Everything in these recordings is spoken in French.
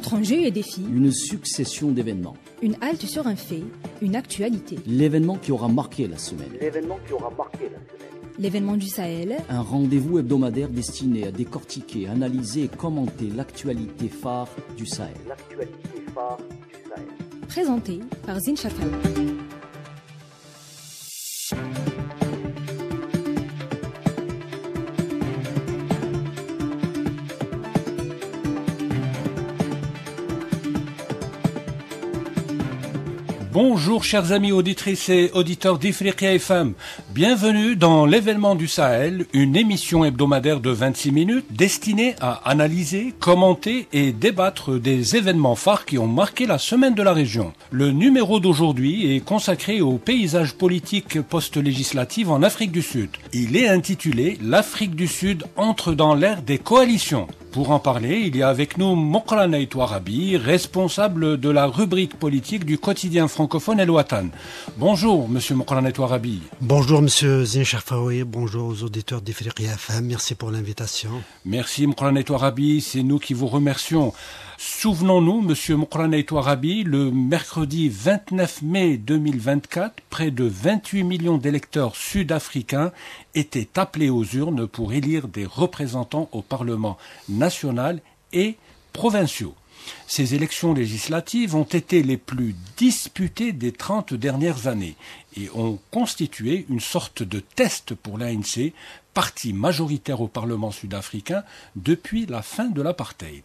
Entre enjeux et défis, une succession d'événements. Une halte sur un fait, une actualité. L'événement qui aura marqué la semaine. L'événement du Sahel. Un rendez-vous hebdomadaire destiné à décortiquer, analyser et commenter l'actualité phare du Sahel. Présenté par Zine Chafaoui. Bonjour chers amis auditrices et auditeurs d'Ifriqiya FM. Bienvenue dans l'événement du Sahel, une émission hebdomadaire de 26 minutes destinée à analyser, commenter et débattre des événements phares qui ont marqué la semaine de la région. Le numéro d'aujourd'hui est consacré au paysage politique post-législative en Afrique du Sud. Il est intitulé « L'Afrique du Sud entre dans l'ère des coalitions ». Pour en parler, il y a avec nous Mokrana Touarabi, responsable de la rubrique politique du quotidien francophone El Watan. Bonjour, monsieur Mokrana Touarabi. Bonjour, monsieur Zine Chafaoui. Bonjour aux auditeurs d'Ifriqiya FM. Merci pour l'invitation. Merci, Mokrana Touarabi. C'est nous qui vous remercions. Souvenons-nous, monsieur Mokrana Touarabi, le mercredi 29 mai 2024, près de 28 millions d'électeurs sud-africains étaient appelés aux urnes pour élire des représentants au Parlement national et provinciaux. Ces élections législatives ont été les plus disputées des 30 dernières années et ont constitué une sorte de test pour l'ANC, parti majoritaire au Parlement sud-africain depuis la fin de l'apartheid.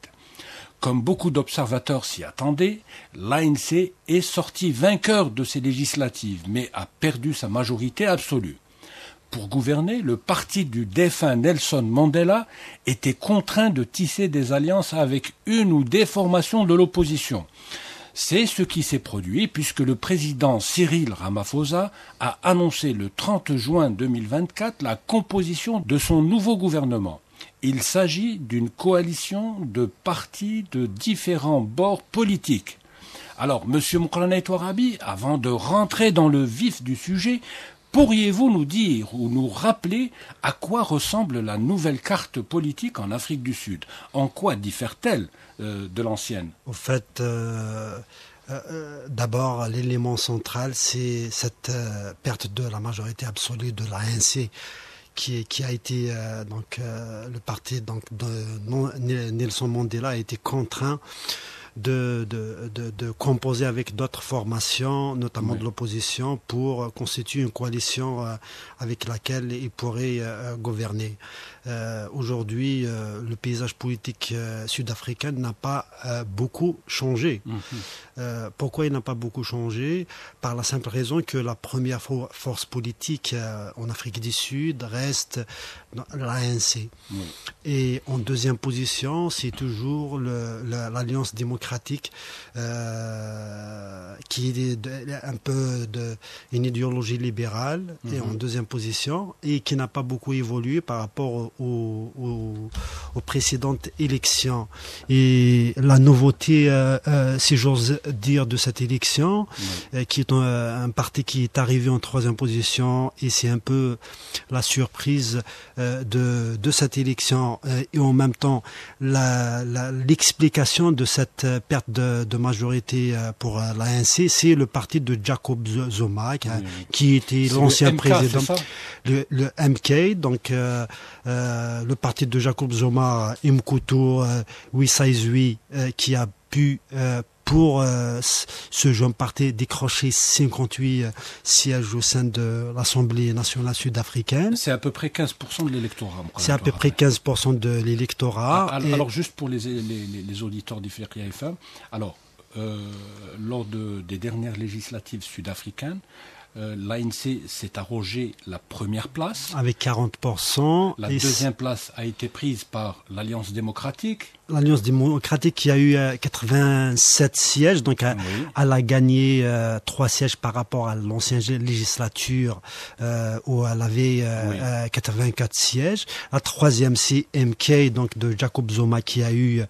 Comme beaucoup d'observateurs s'y attendaient, l'ANC est sorti vainqueur de ces législatives, mais a perdu sa majorité absolue. Pour gouverner, le parti du défunt Nelson Mandela était contraint de tisser des alliances avec une ou des formations de l'opposition. C'est ce qui s'est produit puisque le président Cyril Ramaphosa a annoncé le 30 juin 2024 la composition de son nouveau gouvernement. Il s'agit d'une coalition de partis de différents bords politiques. Alors, monsieur Mokrana Touarabi, avant de rentrer dans le vif du sujet, pourriez-vous nous dire ou nous rappeler à quoi ressemble la nouvelle carte politique en Afrique du Sud? En quoi diffère-t-elle de l'ancienne? Au fait, d'abord, l'élément central, c'est cette perte de la majorité absolue de l'ANC. Qui a été le parti de Nelson Mandela a été contraint de composer avec d'autres formations, notamment de l'opposition, pour constituer une coalition avec laquelle il pourrait gouverner. Aujourd'hui, le paysage politique sud-africain n'a pas beaucoup changé. Pourquoi il n'a pas beaucoup changé? Par la simple raison que la première force politique en Afrique du Sud reste l'ANC. Et en deuxième position, c'est toujours l'Alliance démocratique qui est un peu une idéologie libérale et en deuxième position et qui n'a pas beaucoup évolué par rapport aux précédentes élections. Et la nouveauté, si j'ose dire, de cette élection, qui est un parti qui est arrivé en troisième position, et c'est un peu la surprise de cette élection et en même temps l'explication de cette perte de majorité pour l'ANC, c'est le parti de Jacob Zuma qui était l'ancien président, le MK, donc le parti de Jacob Zuma, Mkutu Wisaizwi, qui a pu pour ce jeune parti décrocher 58 sièges au sein de l'Assemblée nationale sud-africaine. C'est à peu près 15% de l'électorat. C'est à peu près 15% de l'électorat. Alors juste pour les auditeurs d'Ifriqiya FM, alors lors des dernières législatives sud-africaines, l'ANC s'est arrogé la première place. Avec 40%. La deuxième place a été prise par l'Alliance démocratique. L'Alliance démocratique qui a eu 87 sièges, donc elle a gagné 3 sièges par rapport à l'ancienne législature où elle avait 84 sièges. La troisième, c'est MK, donc de Jacob Zuma, qui a eu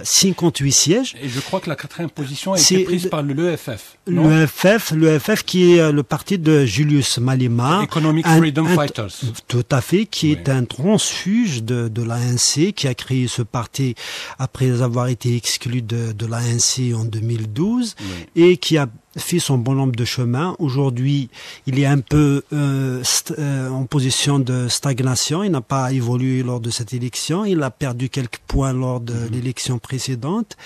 58 sièges. Et je crois que la quatrième position a été prise par l'EFF. L'EFF qui est le parti de Julius Malema. Economic Freedom Fighters. Tout à fait, qui est un transfuge de l'ANC, qui a créé ce parti après avoir été exclu de l'ANC en 2012 et qui a fait son bon nombre de chemin. Aujourd'hui, il est un peu en position de stagnation. Il n'a pas évolué lors de cette élection. Il a perdu quelques points lors de l'élection précédente.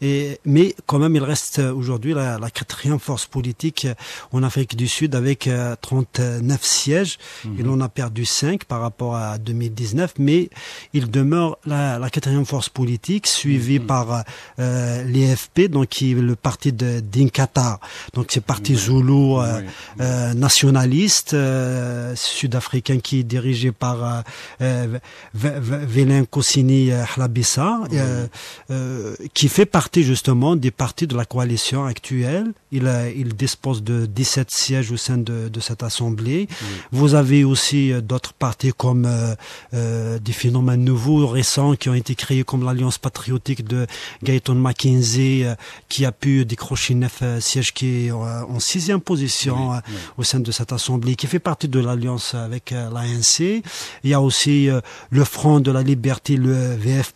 Mais quand même, il reste aujourd'hui la quatrième force politique en Afrique du Sud avec 39 sièges. Il en a perdu 5 par rapport à 2019, mais il demeure la quatrième force politique, suivie par l'EFP, donc qui est le parti de Dinkata. Donc c'est parti Zoulou nationaliste sud-africain qui est dirigé par Velen Kosini Hlabissa, qui fait partie justement des partis de la coalition actuelle. Il dispose de 17 sièges au sein de cette assemblée. Vous avez aussi d'autres partis comme des phénomènes nouveaux, récents, qui ont été créés comme l'Alliance patriotique de Gayton Mackenzie, qui a pu décrocher 9 sièges, qui est en 6e position au sein de cette assemblée, qui fait partie de l'alliance avec l'ANC. Il y a aussi le Front de la Liberté, le VF+,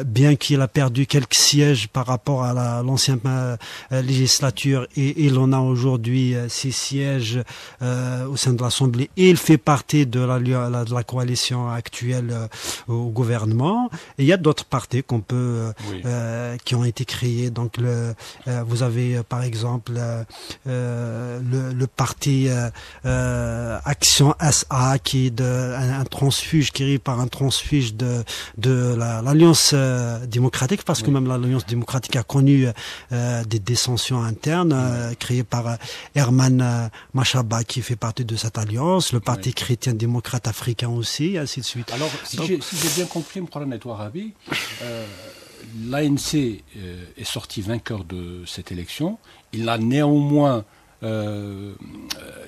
bien qu'il a perdu quelques sièges par rapport à l'ancienne législature, et il en a aujourd'hui 6 sièges au sein de l'Assemblée, et il fait partie de la coalition actuelle au gouvernement. Et il y a d'autres partis qu'on peut qui ont été créés. Donc vous avez par exemple le parti Action SA, qui est un transfuge, qui est par un transfuge de l'Alliance démocratique, parce que même l'Alliance démocratique a connu des dissensions internes créées par Herman Machaba, qui fait partie de cette alliance, le parti chrétien démocrate africain aussi, et ainsi de suite. Alors, si j'ai bien compris, Mokhran Touarabi, l'ANC est sorti vainqueur de cette élection. Il a néanmoins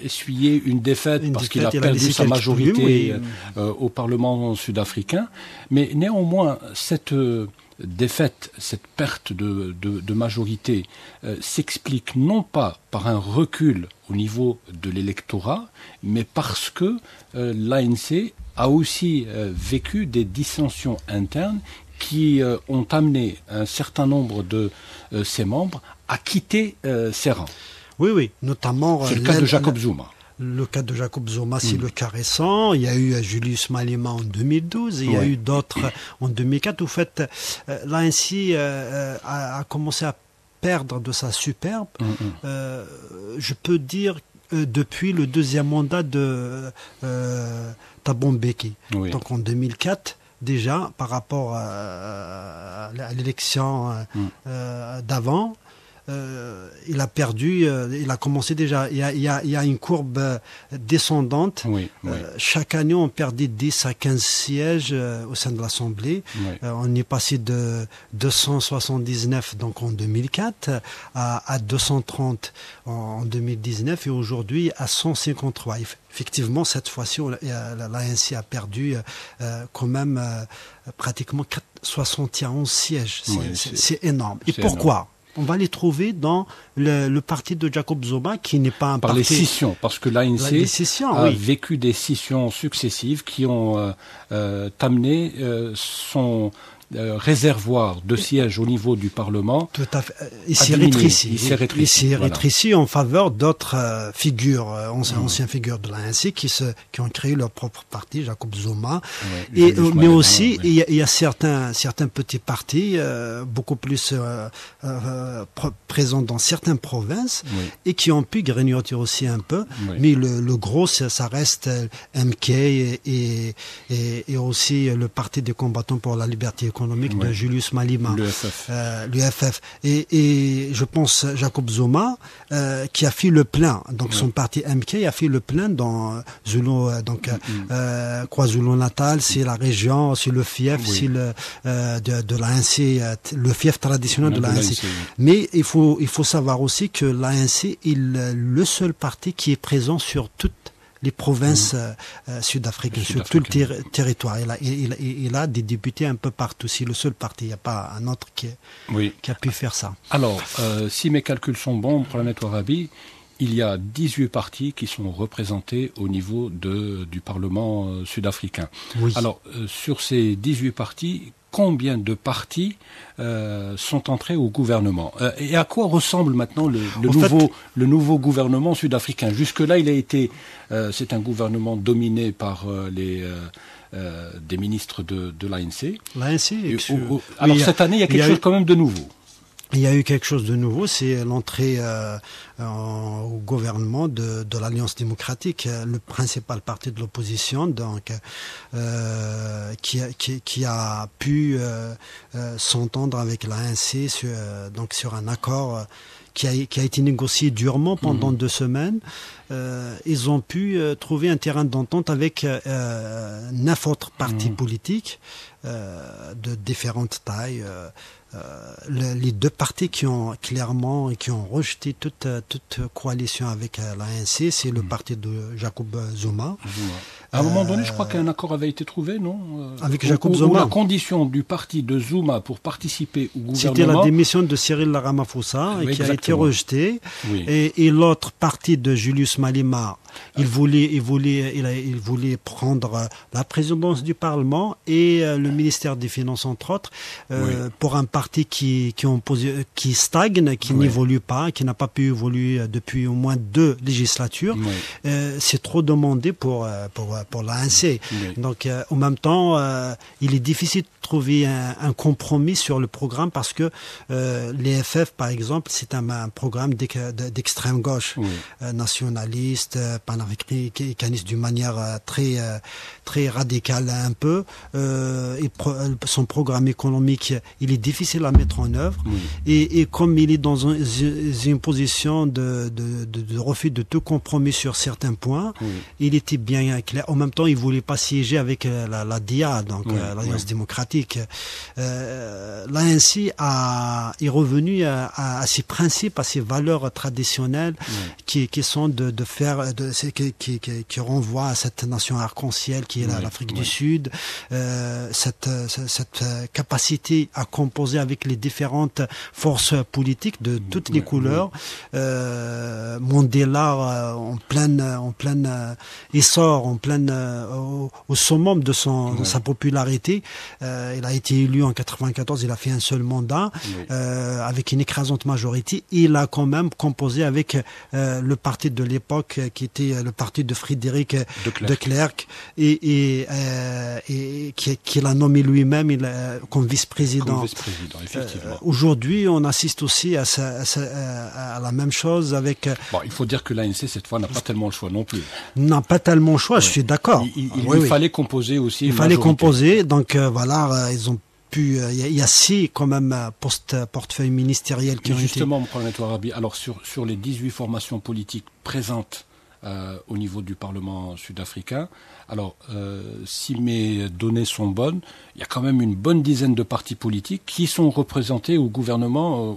essuyé une défaite parce qu'il a perdu sa majorité au Parlement sud-africain. Mais néanmoins, cette défaite, cette perte de majorité s'explique non pas par un recul au niveau de l'électorat, mais parce que l'ANC a aussi vécu des dissensions internes qui ont amené un certain nombre de ses membres à quitter ses rangs. Oui, notamment... C'est le cas de Jacob Zuma. Le cas de Jacob Zuma, c'est le cas récent. Il y a eu Julius Malema en 2012, il y a eu d'autres en 2004. Au fait, l'ANC a commencé à perdre de sa superbe. Je peux dire depuis le deuxième mandat de Thabo Mbeki. Donc en 2004, déjà, par rapport à l'élection d'avant, il a perdu, il a commencé déjà, il y a une courbe descendante. Chaque année, on perdait 10 à 15 sièges au sein de l'Assemblée. On est passé de 279 donc en 2004 à 230 en 2019 et aujourd'hui à 153. Effectivement, cette fois-ci, l'ANC a perdu quand même pratiquement 71 sièges. C'est énorme. Et pourquoi énorme. On va les trouver dans le parti de Jacob Zuma, qui n'est pas un parti... Par les scissions, parce que l'ANC a vécu des scissions successives qui ont amené son réservoir de sièges au niveau du Parlement. Tout à fait. Il s'est rétréci en faveur d'autres figures, anciennes figures de l'ANC qui ont créé leur propre parti, Jacob Zuma. Mais aussi, il y a certains petits partis beaucoup plus présents dans certaines provinces et qui ont pu grignoter aussi un peu. Mais le gros, ça reste MK et aussi le Parti des combattants pour la liberté économique de Julius Malema, l'UFF. Et je pense Jacob Zuma qui a fait le plein, donc son parti MK a fait le plein dans Zulu, KwaZulu-Natal, c'est la région, c'est le fief, c'est de l'ANC, le fief traditionnel de l'ANC. Mais il faut savoir aussi que l'ANC est le seul parti qui est présent sur toutes les provinces sud-africaines, sur tout le territoire. Il a des députés un peu partout. C'est le seul parti. Il n'y a pas un autre qui a pu faire ça. Alors, si mes calculs sont bons, Mokhran Touarabi, il y a 18 partis qui sont représentés au niveau du Parlement sud-africain. Oui. Alors, sur ces 18 partis, combien de partis sont entrés au gouvernement et à quoi ressemble maintenant le nouveau gouvernement sud-africain? Jusque-là, c'est un gouvernement dominé par des ministres de l'ANC. Alors cette année, il y a quelque chose quand même de nouveau. Il y a eu quelque chose de nouveau, c'est l'entrée au gouvernement de l'Alliance démocratique, le principal parti de l'opposition, donc qui a pu s'entendre avec l'ANC sur un accord qui a été négocié durement pendant 2 semaines. Ils ont pu trouver un terrain d'entente avec 9 autres partis politiques de différentes tailles. Les 2 partis qui ont rejeté toute coalition avec l'ANC, c'est le parti de Jacob Zuma. À un moment donné, je crois qu'un accord avait été trouvé, non? Avec Jacob Zuma. La condition du parti de Zuma pour participer au gouvernement... C'était la démission de Cyril Ramaphosa, qui a été rejetée. Oui. Et l'autre parti de Julius Malema, il voulait prendre la présidence du Parlement et le ministère des Finances, entre autres, pour un parti qui stagne, qui n'évolue pas, qui n'a pas pu évoluer depuis au moins 2 législatures. C'est trop demandé pour l'ANC. Donc, en même temps, il est difficile de trouver un compromis sur le programme parce que l'EFF, par exemple, c'est un programme d'extrême gauche, nationaliste, panafricaniste d'une manière très radicale un peu. Et son programme économique, il est difficile à mettre en œuvre. Et comme il est dans une position de refus de tout compromis sur certains points, il était bien clair. En même temps, il voulait pas siéger avec la DIA, donc l'Alliance démocratique. L'ANC est revenu à ses principes, à ses valeurs traditionnelles, qui sont qui renvoient à cette nation arc-en-ciel qui est l'Afrique du Sud, cette capacité à composer avec les différentes forces politiques de toutes les couleurs. Mandela en plein essor, au summum de sa popularité. Il a été élu en 94, il a fait un seul mandat avec une écrasante majorité. Il a quand même composé avec le parti de l'époque qui était le parti de Frédéric de Klerk et qui l'a nommé lui-même comme vice-président. Effectivement. Aujourd'hui, on assiste aussi à la même chose avec... il faut dire que l'ANC, cette fois, n'a pas tellement le choix non plus. N'a pas tellement le choix, je suis d'accord. Il fallait composer aussi. Il fallait composer, donc voilà, ils ont pu... Il y a 6 quand même portefeuilles ministériels qui ont été... Justement, Mokhranna Touarabi, alors sur les 18 formations politiques présentes au niveau du Parlement sud-africain, alors si mes données sont bonnes, il y a quand même une bonne dizaine de partis politiques qui sont représentés au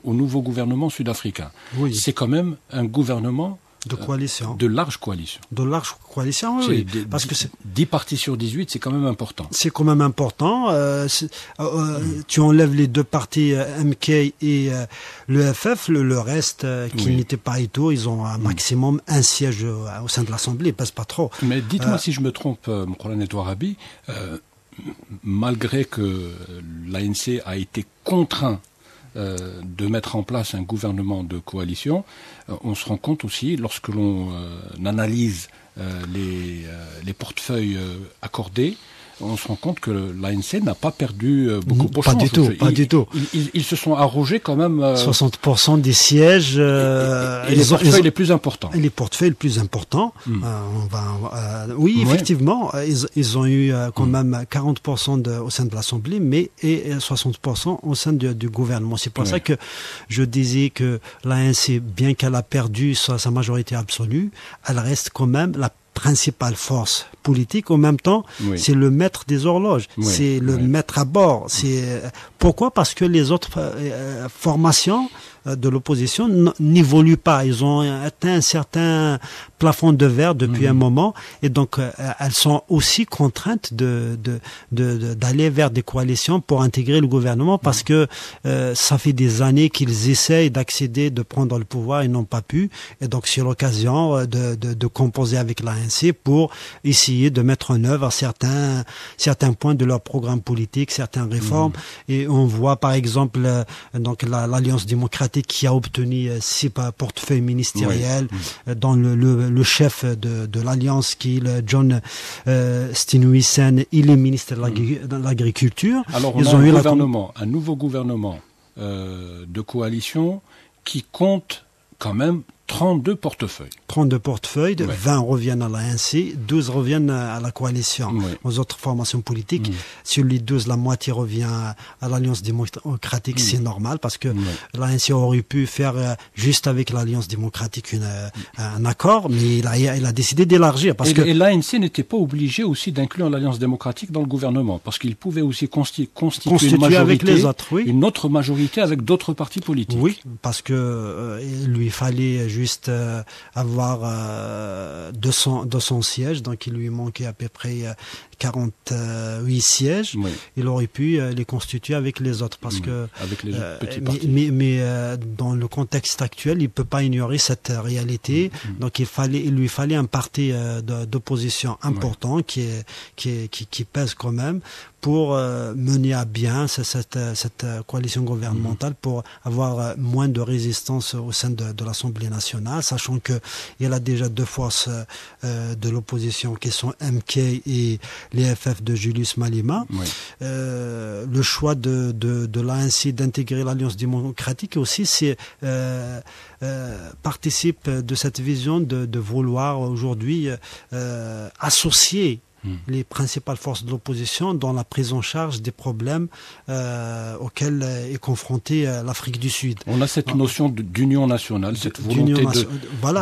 nouveau gouvernement sud-africain. C'est quand même un gouvernement de coalition. De large coalition. De large coalition, oui. Parce que 10 partis sur 18, c'est quand même important. C'est quand même important. Tu enlèves les 2 partis MK et le FF, le reste qui n'était pas et tout, ils ont un maximum un siège au sein de l'Assemblée, ils passent pas trop. Mais dites-moi si je me trompe, Mokhranna Touarabi, malgré que l'ANC a été contraint de mettre en place un gouvernement de coalition, on se rend compte aussi, lorsque l'on analyse les portefeuilles accordés, on se rend compte que l'ANC n'a pas perdu beaucoup de Pas du tout. Ils se sont arrogés quand même 60% des sièges et les portefeuilles les plus importants. Les portefeuilles les plus importants. Oui, effectivement, ils ont eu quand même 40% au sein de l'Assemblée, mais et 60% au sein du gouvernement. C'est pour ça que je disais que l'ANC, bien qu'elle a perdu sa majorité absolue, elle reste quand même la principale force politique. En même temps, c'est le maître des horloges, c'est le maître à bord. Pourquoi ? Parce que les autres formations de l'opposition n'évoluent pas. Ils ont atteint un certain plafond de verre depuis un moment, et donc elles sont aussi contraintes d'aller vers des coalitions pour intégrer le gouvernement, parce que ça fait des années qu'ils essayent d'accéder, de prendre le pouvoir, et n'ont pas pu. Et donc c'est l'occasion de composer avec l'ANC pour essayer de mettre en œuvre certains points de leur programme politique, certaines réformes. Et on voit par exemple donc l'Alliance démocratique qui a obtenu 6 portefeuilles ministériels, dont le chef de l'Alliance, qui est le John Steenhuisen, il est ministre de l'Agriculture. Alors on a un nouveau gouvernement de coalition qui compte quand même 32 portefeuilles. 32 portefeuilles, 20 reviennent à l'ANC, 12 reviennent à la coalition, aux autres formations politiques. Sur les 12, la moitié revient à l'Alliance démocratique, c'est normal, parce que l'ANC aurait pu faire juste avec l'Alliance démocratique un accord, mais il a décidé d'élargir. Et l'ANC n'était pas obligé aussi d'inclure l'Alliance démocratique dans le gouvernement, parce qu'il pouvait aussi constituer une majorité, avec les autres, une autre majorité avec d'autres partis politiques. Oui, parce que il lui fallait juste avoir 200 sièges, donc il lui manquait à peu près 48 sièges. Il aurait pu les constituer avec les autres, parce que avec les petits partis. Mais dans le contexte actuel, il peut pas ignorer cette réalité. Donc il lui fallait un parti d'opposition important qui pèse quand même, pour mener à bien cette coalition gouvernementale, pour avoir moins de résistance au sein de l'Assemblée nationale, sachant que il y a déjà 2 forces de l'opposition qui sont MK et les FF de Julius Malema. Le choix de l'ANC d'intégrer l'Alliance démocratique aussi, c'est participe de cette vision de vouloir aujourd'hui associer les principales forces de l'opposition dans la prise en charge des problèmes auxquels est confrontée l'Afrique du Sud. On a cette notion d'union nationale, cette volonté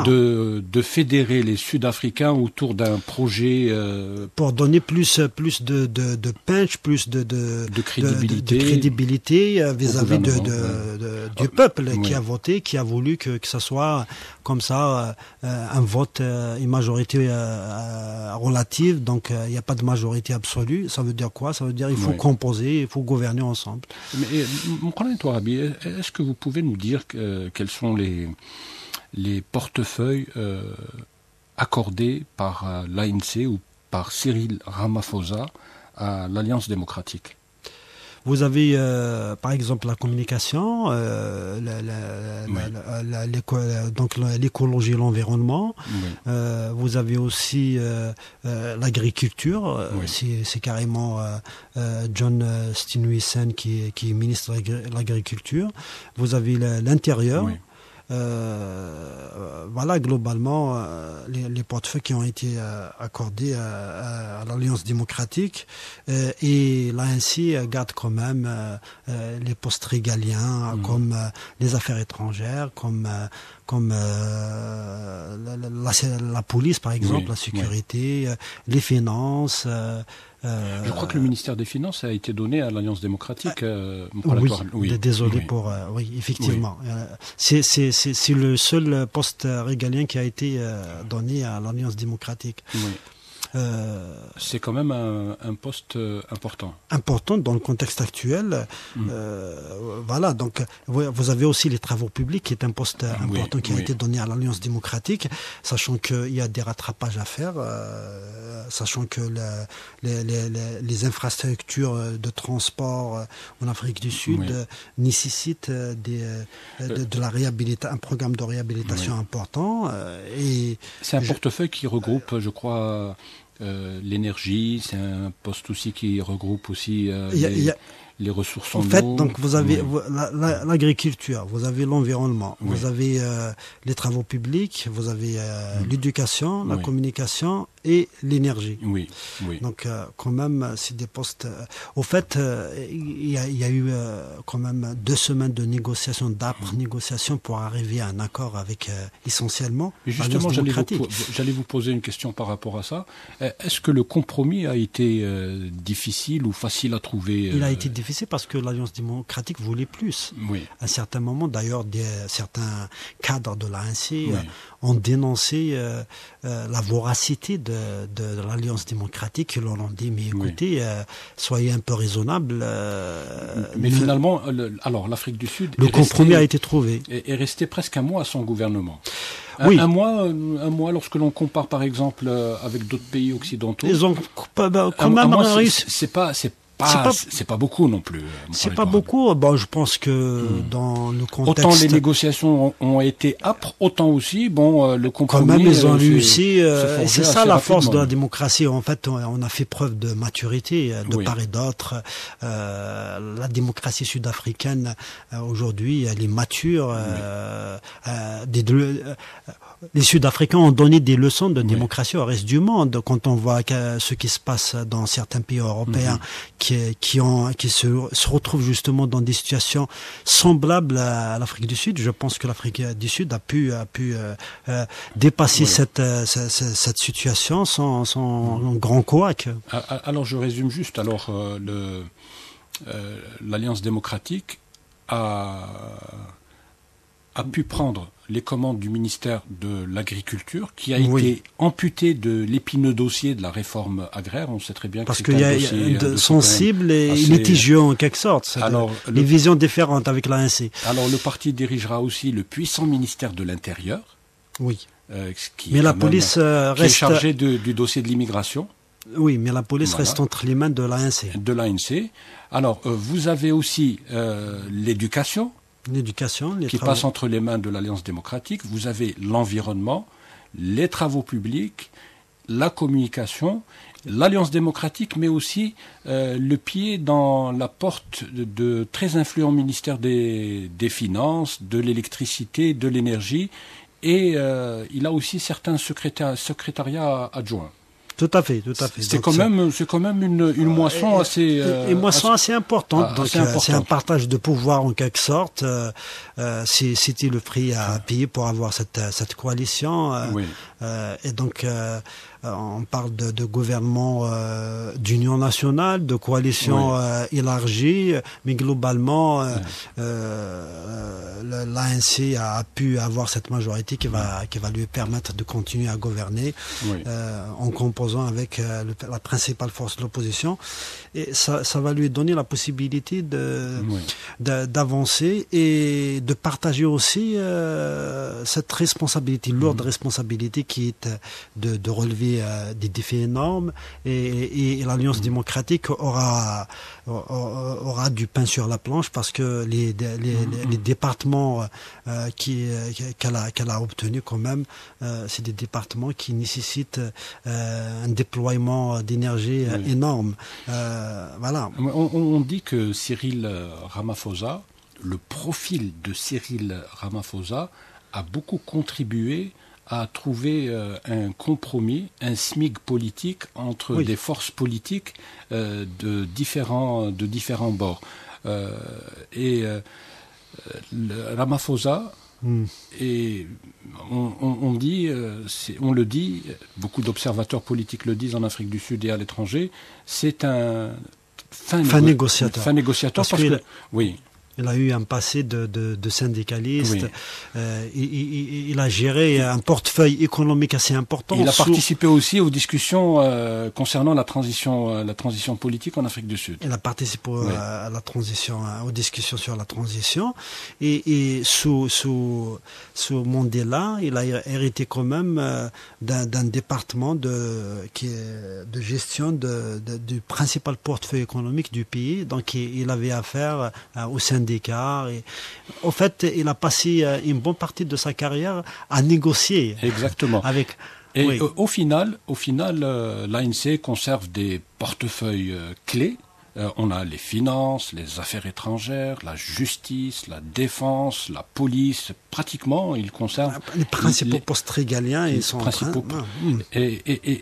de fédérer les Sud-Africains autour d'un projet pour donner plus de punch, plus de crédibilité vis-à-vis du peuple qui a voté, qui a voulu que ça soit comme ça un vote, une majorité relative. Donc il n'y a pas de majorité absolue. Ça veut dire quoi? Ça veut dire qu'il faut composer, il faut gouverner ensemble. Mais Moukran Touarabi, est-ce que vous pouvez nous dire quels sont les portefeuilles accordés par l'ANC ou par Cyril Ramaphosa à l'Alliance démocratique? Vous avez par exemple la communication, donc l'écologie et l'environnement. Vous avez aussi l'agriculture. C'est carrément John Steenhuisen qui est ministre de l'Agriculture. Vous avez l'intérieur. Voilà globalement les portefeuilles qui ont été accordés à l'Alliance démocratique, et l'ANC garde quand même les postes régaliens comme les affaires étrangères, comme la police par exemple, la sécurité, les finances. Je crois que le ministère des Finances a été donné à l'Alliance démocratique. Désolé pour... oui, effectivement. C'est le seul poste régalien qui a été donné à l'Alliance démocratique. C'est quand même un poste important. Important dans le contexte actuel. Voilà, donc vous avez aussi les travaux publics, qui est un poste important qui a été donné à l'Alliance démocratique, sachant qu'il y a des rattrapages à faire, sachant que les infrastructures de transport en Afrique du Sud nécessitent de la réhabilitation, un programme de réhabilitation important. Et c'est un portefeuille qui regroupe, je crois, l'énergie, c'est un poste aussi qui regroupe aussi les ressources en eau. En fait, donc vous avez l'agriculture, vous avez l'environnement, vous avez les travaux publics, vous avez l'éducation, la communication et l'énergie. Donc quand même, c'est des postes... Au fait, il y a eu quand même 2 semaines de négociations, d'âpres négociations pour arriver à un accord avec essentiellement justement, j'allais vous poser une question par rapport à ça. Est-ce que le compromis a été difficile ou facile à trouver? Il a été difficile. difficile parce que l'Alliance démocratique voulait plus. Oui. À un certain moment, d'ailleurs, certains cadres de l'ANC Oui. ont dénoncé la voracité de l'Alliance démocratique. Ils leur ont dit, mais écoutez, soyez un peu raisonnable. Mais finalement, alors l'Afrique du Sud le compromis a été trouvé. Est resté presque un mois à son gouvernement. Oui. Un mois, lorsque l'on compare par exemple avec d'autres pays occidentaux. Ils ont quand même réussi. C'est pas beaucoup non plus. C'est pas beaucoup. Bon, je pense que dans le contexte. Autant les négociations ont été âpres, autant aussi, le compromis. Quand même, ils ont réussi. C'est ça la force de la rapidement. démocratie. En fait, on a fait preuve de maturité de part et d'autre. La démocratie sud-africaine aujourd'hui, elle est mature. Les Sud-Africains ont donné des leçons de démocratie au reste du monde. Quand on voit ce qui se passe dans certains pays européens qui se retrouvent justement dans des situations semblables à l'Afrique du Sud, je pense que l'Afrique du Sud a pu dépasser cette situation sans grand couac. Alors je résume juste. Alors l'Alliance démocratique a pu prendre les commandes du ministère de l'Agriculture, qui a été amputé de l'épineux dossier de la réforme agraire. On sait très bien que parce qu'il y a un dossier sensible et litigieux en quelque sorte. Alors, les visions différentes avec l'ANC. Alors le parti dirigera aussi le puissant ministère de l'Intérieur. Oui. Mais la police reste... qui est chargé du dossier de l'immigration. Oui, mais la police reste entre les mains de l'ANC. De l'ANC. Alors, vous avez aussi l'éducation. L'éducation, qui passe entre les mains de l'Alliance démocratique. Vous avez l'environnement, les travaux publics, la communication, l'Alliance démocratique, mais aussi le pied dans la porte de très influents ministères des Finances, de l'électricité, de l'énergie, et il a aussi certains secrétariats adjoints. Tout à fait. C'est quand même une moisson assez... une moisson assez importante. Donc, c'est un partage de pouvoir en quelque sorte. C'était le prix à payer pour avoir cette coalition. Et donc, on parle de gouvernement d'union nationale, de coalition élargie, mais globalement, l'ANC a pu avoir cette majorité qui va lui permettre de continuer à gouverner en composant avec la principale force de l'opposition. Et ça va lui donner la possibilité d'avancer et de partager aussi cette responsabilité, lourde responsabilité qui est de relever des défis énormes, et l'Alliance démocratique aura du pain sur la planche parce que les départements qu'elle a obtenus quand même, c'est des départements qui nécessitent un déploiement d'énergie énorme. Voilà. On dit que Cyril Ramaphosa, le profil de Cyril Ramaphosa a beaucoup contribué à trouver un compromis, un SMIC politique entre des forces politiques de différents bords. Ramaphosa, et on le dit, beaucoup d'observateurs politiques le disent en Afrique du Sud et à l'étranger, c'est un fin négociateur. Parce que il a eu un passé de syndicaliste. Il a géré un portefeuille économique assez important. Il a participé aussi aux discussions concernant la transition politique en Afrique du Sud. Il a participé à la transition, aux discussions sur la transition. Et sous Mandela, il a hérité quand même d'un département de gestion du principal portefeuille économique du pays. Donc il avait affaire au syndicat. Et, en fait, il a passé une bonne partie de sa carrière à négocier. Exactement. Au final, l'ANC conserve des portefeuilles clés. On a les finances, les affaires étrangères, la justice, la défense, la police. Pratiquement, il conserve les principaux postes régaliens. Et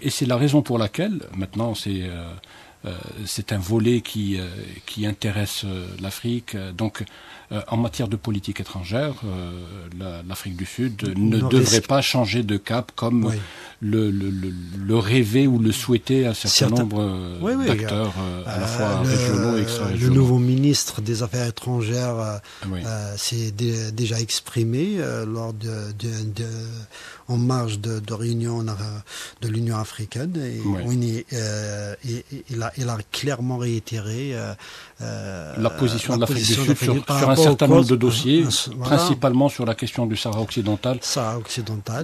c'est la raison pour laquelle, maintenant, c'est un volet qui intéresse l'Afrique. Donc, en matière de politique étrangère, l'Afrique du Sud ne devrait pas changer de cap comme le rêver ou le souhaiter à certain nombre d'acteurs, à la fois régionaux et extra-régionaux. Le nouveau ministre des Affaires étrangères s'est déjà exprimé lors en marge de réunion de l'Union africaine. Et il a clairement réitéré la position de l'Afrique du Sud sur un certain nombre de dossiers, principalement sur la question du Sahara occidental.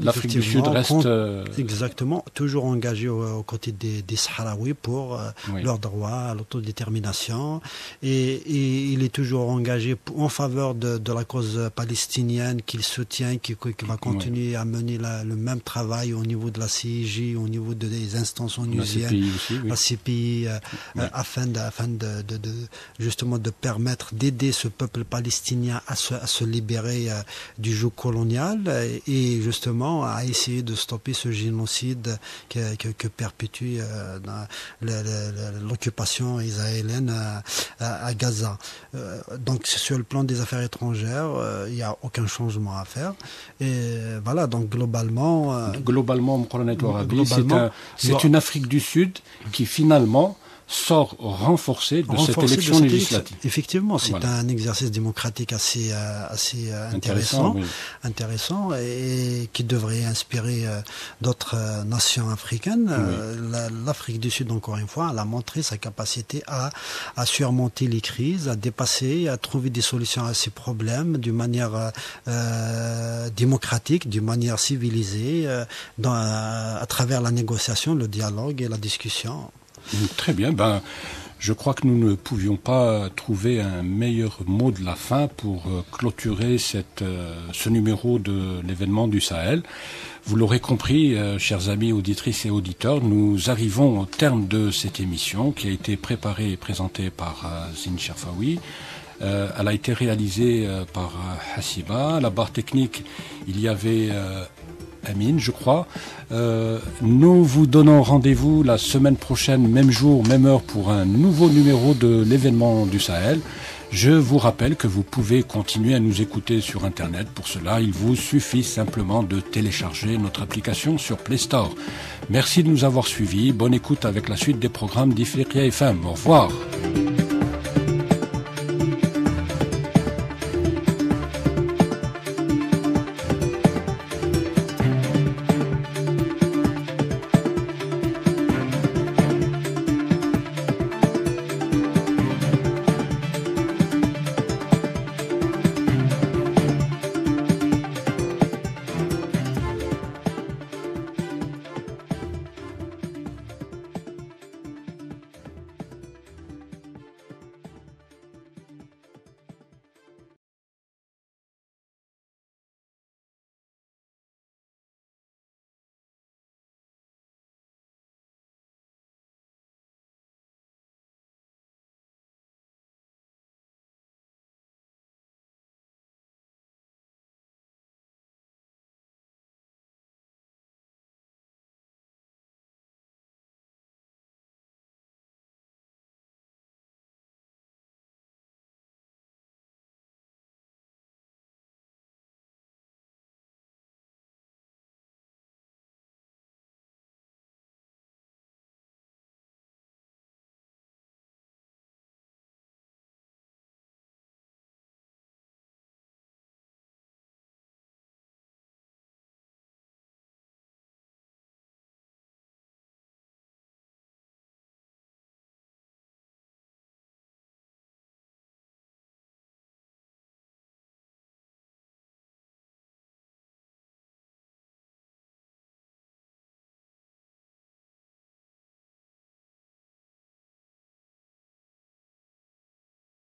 L'Afrique du Sud reste... Exactement, toujours engagé aux côtés des Sahraouis pour leur droit à l'autodétermination. Et il est toujours engagé en faveur de la cause palestinienne qu'il soutient, qui va continuer à mener le même travail au niveau de la CIJ, au niveau des instances onusiennes, la CPI, afin de justement de permettre d'aider ce peuple palestinien à se libérer du joug colonial et justement à essayer de stopper ce génocide que perpétue l'occupation israélienne à Gaza. Donc sur le plan des affaires étrangères, il n'y a aucun changement à faire. Et voilà, donc globalement, Mokhranné Touarabi, c'est une Afrique du Sud qui finalement sort renforcé de cette élection législative. Effectivement, c'est un exercice démocratique assez intéressant et qui devrait inspirer d'autres nations africaines. L'Afrique du Sud, encore une fois, elle a montré sa capacité à surmonter les crises, à dépasser, à trouver des solutions à ces problèmes d'une manière démocratique, d'une manière civilisée, à travers la négociation, le dialogue et la discussion. Très bien. Je crois que nous ne pouvions pas trouver un meilleur mot de la fin pour clôturer ce numéro de l'événement du Sahel. Vous l'aurez compris, chers amis auditrices et auditeurs, nous arrivons au terme de cette émission qui a été préparée et présentée par Zine Cherfaoui. Elle a été réalisée par Hassiba. À la barre technique, il y avait... Amine, je crois. Nous vous donnons rendez-vous la semaine prochaine, même jour, même heure, pour un nouveau numéro de l'événement du Sahel. Je vous rappelle que vous pouvez continuer à nous écouter sur Internet. Pour cela, il vous suffit simplement de télécharger notre application sur Play Store. Merci de nous avoir suivis. Bonne écoute avec la suite des programmes d'Ifriqiya FM. Au revoir.